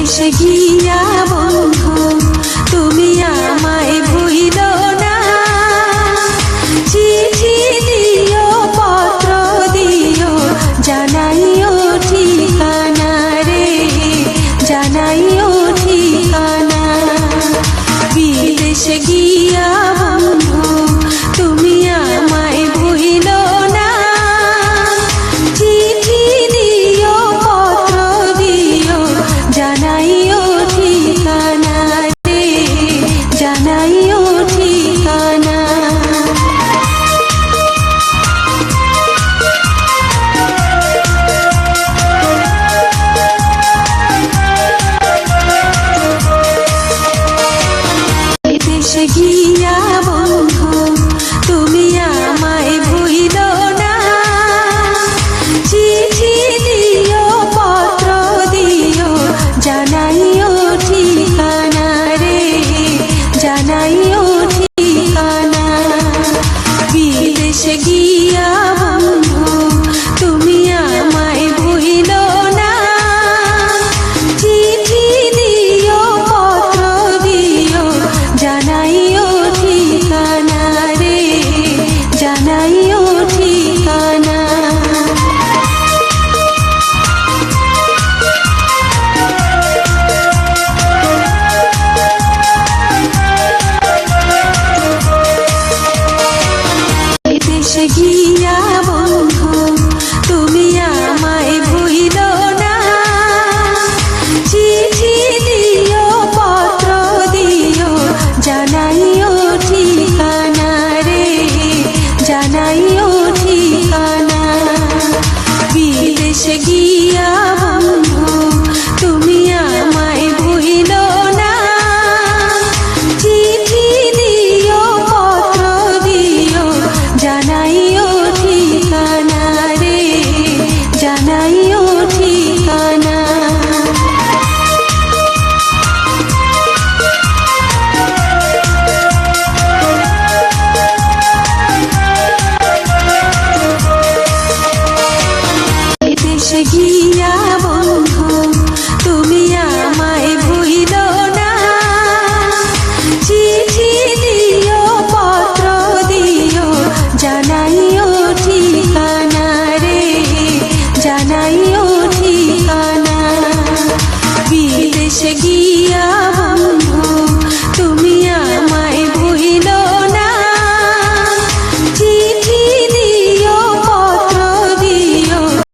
বিদেশে গিয়া বন্ধু তুমি আমায় ভুইলো না। চিঠি দিও পত্র দিও জানাইও ঠিকানা রে, জানাইও ঠিকানা। বিদেশে গিয়া বন্ধু তুমি আমায় ভুইলো না। চিঠি দিও পত্র দিও জানাইও ঠিকানা রে, জানাইও ঠিকানা। বিদেশে গিয়া বন্ধু তুমি আমায় ভুইলো না। চিঠি দিও পত্র দিও জানাইও ঠিকানা রে, জানাইও ঠিকানা। বিদেশে গিয়া বন্ধু তুমি আমায় ভুইলো না। চিঠি দিও পত্র দিও জানাইও ঠিকানা রে, জানাইও ঠিকানা। বিদেশে গিয়া বন্ধু তুমি আমায় ভুইলো না। চিঠি দিও পত্র দিও জানাইও ঠিকানা রে, জানাইও ঠিকানা। বিদেশে গিয়া বন্ধু তুমি আমায় ভুইলো না। চিঠি দিও পত্র দিও জানাইও ঠিকানা রে, জানাইও ঠিকানা। বিদেশে গিয়া বন্ধু তুমি আমায় ভুইলো না। চিঠি দিও পত্র দিও জানাইও ঠিকানা রে, জানাইও ঠিকানা। বিদেশে গিয়া